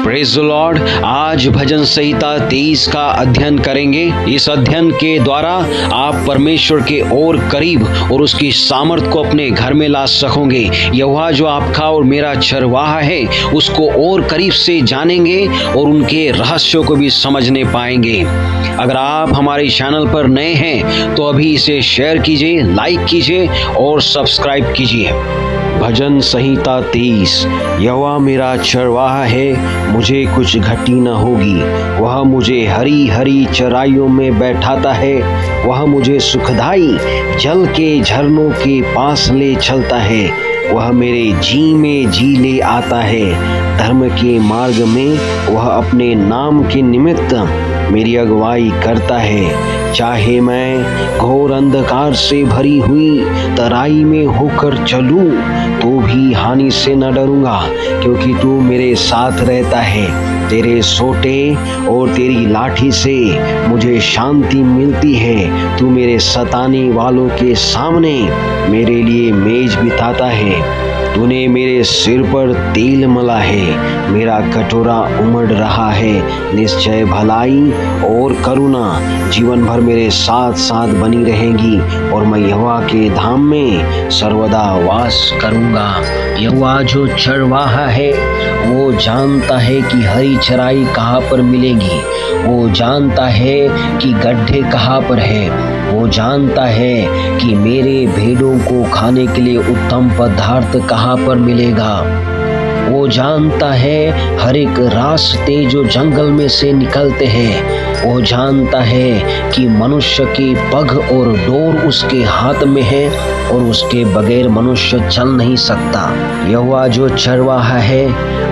Praise the Lord. आज भजन संहिता 23 का अध्ययन करेंगे। इस अध्ययन के द्वारा आप परमेश्वर के और करीब और उसकी सामर्थ को अपने घर में ला सकोगे। यहोवा जो आपका और मेरा चरवाहा है उसको और करीब से जानेंगे और उनके रहस्यों को भी समझने पाएंगे। अगर आप हमारे चैनल पर नए हैं तो अभी इसे शेयर कीजिए, लाइक कीजिए और सब्सक्राइब कीजिए। भजन संहिता 23। यहोवा मेरा चरवाहा है, मुझे कुछ घटी न होगी। वह मुझे हरी हरी चराइयों में बैठाता है, वह मुझे सुखदाई जल के झरनों के पास ले चलता है। वह मेरे जी में जी ले आता है, धर्म के मार्ग में वह अपने नाम के निमित्त मेरी अगुवाई करता है। चाहे मैं घोर अंधकार से भरी हुई तराई में होकर चलूं तो भी हानि से न डरूंगा, क्योंकि तू मेरे साथ रहता है। तेरे सोटे और तेरी लाठी से मुझे शांति मिलती है। तू मेरे सताने वालों के सामने मेरे लिए मेज बिठाता है। तूने मेरे सिर पर तेल मला है, मेरा कटोरा उमड़ रहा है। निश्चय भलाई और करुणा जीवन भर मेरे साथ साथ बनी रहेगी और मैं यहोवा के धाम में सर्वदा वास करूंगा। यहोवा जो चरवाहा है वो जानता है कि हरी चराई कहाँ पर मिलेगी, वो जानता है कि गड्ढे कहाँ पर है, वो जानता है कि मेरे भेड़ों को खाने के लिए उत्तम पदार्थ कहाँ पर मिलेगा। वो जानता है हर एक रास्ते जो जंगल में से निकलते हैं। वो जानता है कि मनुष्य के पग और डोर उसके हाथ में है और उसके बगैर मनुष्य चल नहीं सकता। यहोवा जो चरवाहा है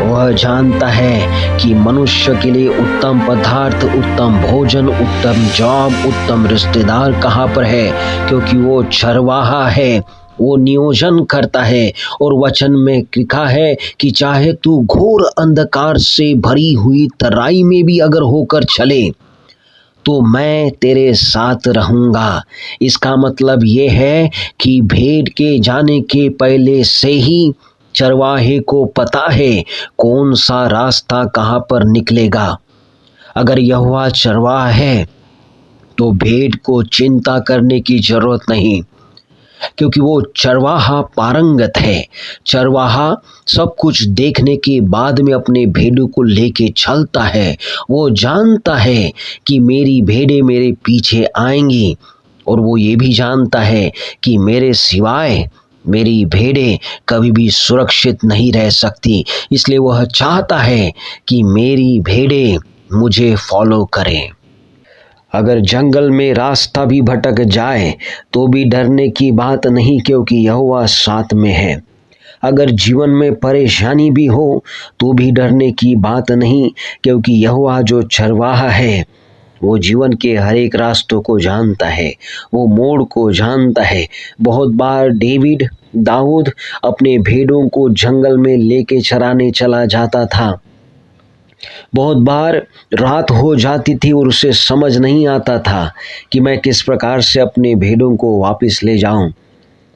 वह जानता है कि मनुष्य के लिए उत्तम पदार्थ, उत्तम भोजन, उत्तम जॉब, उत्तम रिश्तेदार कहाँ पर है, क्योंकि वो चरवाहा है। वो नियोजन करता है और वचन में लिखा है कि चाहे तू घोर अंधकार से भरी हुई तराई में भी अगर होकर चले तो मैं तेरे साथ रहूंगा। इसका मतलब ये है कि भेड़ के जाने के पहले से ही चरवाहे को पता है कौन सा रास्ता कहाँ पर निकलेगा। अगर यहोवा चरवाहा है तो भेड़ को चिंता करने की जरूरत नहीं, क्योंकि वो चरवाहा पारंगत है। चरवाहा सब कुछ देखने के बाद में अपने भेड़ों को लेके चलता है। वो जानता है कि मेरी भेड़ें मेरे पीछे आएंगी और वो ये भी जानता है कि मेरे सिवाय मेरी भेड़ें कभी भी सुरक्षित नहीं रह सकती। इसलिए वह चाहता है कि मेरी भेड़ें मुझे फॉलो करें। अगर जंगल में रास्ता भी भटक जाए तो भी डरने की बात नहीं, क्योंकि यहोवा साथ में है। अगर जीवन में परेशानी भी हो तो भी डरने की बात नहीं, क्योंकि यहोवा जो चरवाहा है वो जीवन के हर एक रास्तों को जानता है, वो मोड़ को जानता है। बहुत बार दाऊद अपने भेड़ों को जंगल में लेके चराने चला जाता था। बहुत बार रात हो जाती थी और उसे समझ नहीं आता था कि मैं किस प्रकार से अपने भेड़ों को वापस ले जाऊं।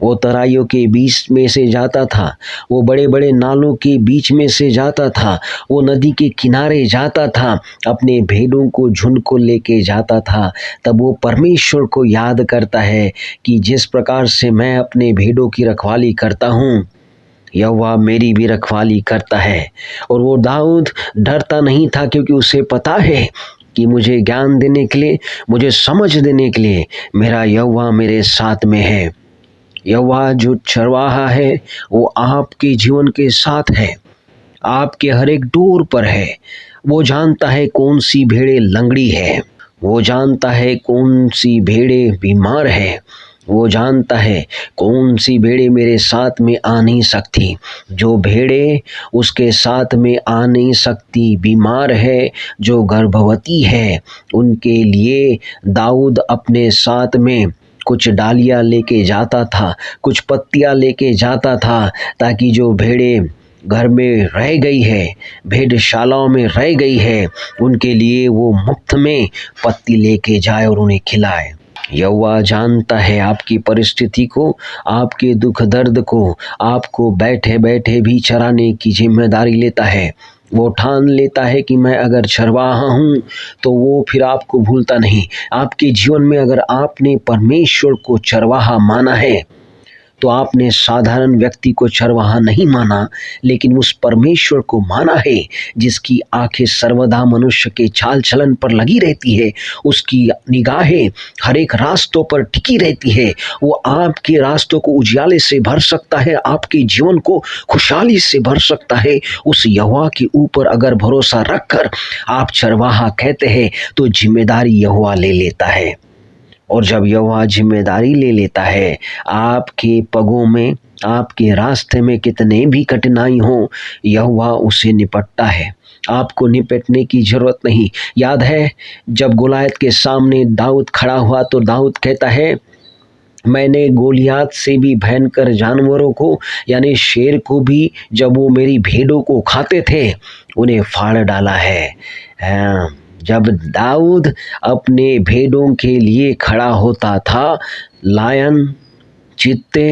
वो तराइयों के बीच में से जाता था, वो बड़े बड़े नालों के बीच में से जाता था, वो नदी के किनारे जाता था, अपने भेड़ों को झुंड को लेके जाता था। तब वो परमेश्वर को याद करता है कि जिस प्रकार से मैं अपने भेड़ों की रखवाली करता हूँ, यहोवा मेरी भी रखवाली करता है। और वो दाऊद डरता नहीं था, क्योंकि उसे पता है कि मुझे ज्ञान देने के लिए, मुझे समझ देने के लिए मेरा यहोवा मेरे साथ में है। यहोवा जो चरवाहा है वो आपके जीवन के साथ है, आपके हर एक डोर पर है। वो जानता है कौन सी भेड़ें लंगड़ी है, वो जानता है कौन सी भेड़ें बीमार है, वो जानता है कौन सी भेड़ें मेरे साथ में आ नहीं सकती। जो भेड़ें उसके साथ में आ नहीं सकती, बीमार है, जो गर्भवती है, उनके लिए दाऊद अपने साथ में कुछ डालियाँ लेके जाता था, कुछ पत्तियाँ लेके जाता था, ताकि जो भेड़ें घर में रह गई है, भेड़शालाओं में रह गई है, उनके लिए वो मुफ्त में पत्ती लेके जाए और उन्हें खिलाए। यहोवा जानता है आपकी परिस्थिति को, आपके दुख दर्द को, आपको बैठे बैठे भी चराने की जिम्मेदारी लेता है। वो ठान लेता है कि मैं अगर चरवाहा हूँ तो वो फिर आपको भूलता नहीं। आपके जीवन में अगर आपने परमेश्वर को चरवाहा माना है तो आपने साधारण व्यक्ति को चरवाहा नहीं माना, लेकिन उस परमेश्वर को माना है जिसकी आंखें सर्वदा मनुष्य के चाल चलन पर लगी रहती है, उसकी निगाहें हर एक रास्तों पर टिकी रहती है। वो आपके रास्तों को उजियाले से भर सकता है, आपके जीवन को खुशहाली से भर सकता है। उस यहोवा के ऊपर अगर भरोसा रखकर आप चरवाहा कहते हैं तो जिम्मेदारी यहोवा ले लेता है। और जब यहोवा जिम्मेदारी ले लेता है, आपके पगों में, आपके रास्ते में कितने भी कठिनाई हो, यहोवा उसे निपटता है। आपको निपटने की जरूरत नहीं। याद है जब गोलायत के सामने दाऊद खड़ा हुआ तो दाऊद कहता है, मैंने गोलियात से भी भयंकर जानवरों को यानी शेर को भी, जब वो मेरी भेड़ों को खाते थे, उन्हें फाड़ डाला है। जब दाऊद अपने भेड़ों के लिए खड़ा होता था, लायन, चीते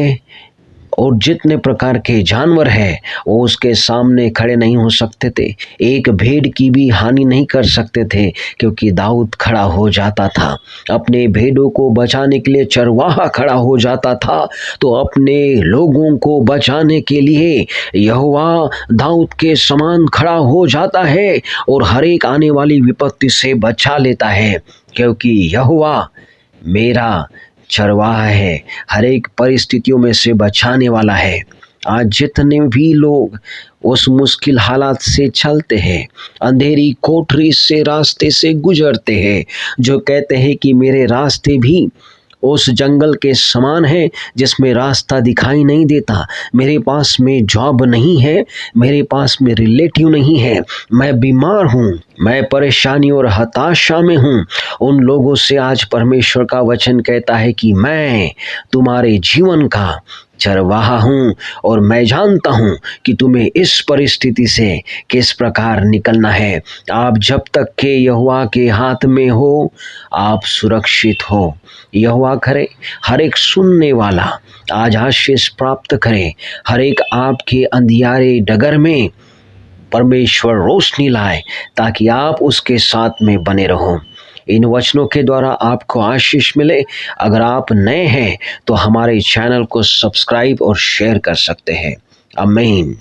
और जितने प्रकार के जानवर हैं वो उसके सामने खड़े नहीं हो सकते थे, एक भेड़ की भी हानि नहीं कर सकते थे, क्योंकि दाऊद खड़ा हो जाता था। अपने भेड़ों को बचाने के लिए चरवाहा खड़ा हो जाता था, तो अपने लोगों को बचाने के लिए यहोवा दाऊद के समान खड़ा हो जाता है और हर एक आने वाली विपत्ति से बचा लेता है, क्योंकि यहोवा मेरा चरवाहा है, हर एक परिस्थितियों में से बचाने वाला है। आज जितने भी लोग उस मुश्किल हालात से चलते हैं, अंधेरी कोठरी से रास्ते से गुजरते हैं, जो कहते हैं कि मेरे रास्ते भी उस जंगल के समान है जिसमें रास्ता दिखाई नहीं देता, मेरे पास में जॉब नहीं है, मेरे पास में रिलेटिव नहीं है, मैं बीमार हूँ, मैं परेशानी और हताशा में हूँ, उन लोगों से आज परमेश्वर का वचन कहता है कि मैं तुम्हारे जीवन का चरवाहा हूँ और मैं जानता हूँ कि तुम्हें इस परिस्थिति से किस प्रकार निकलना है। आप जब तक के यहोवा के हाथ में हो, आप सुरक्षित हो। यहोवा करे हर एक सुनने वाला आज आशीष प्राप्त करे, हर एक आपके अंधियारे डगर में परमेश्वर रोशनी लाए, ताकि आप उसके साथ में बने रहो। इन वचनों के द्वारा आपको आशीष मिले। अगर आप नए हैं तो हमारे चैनल को सब्सक्राइब और शेयर कर सकते हैं। आमीन।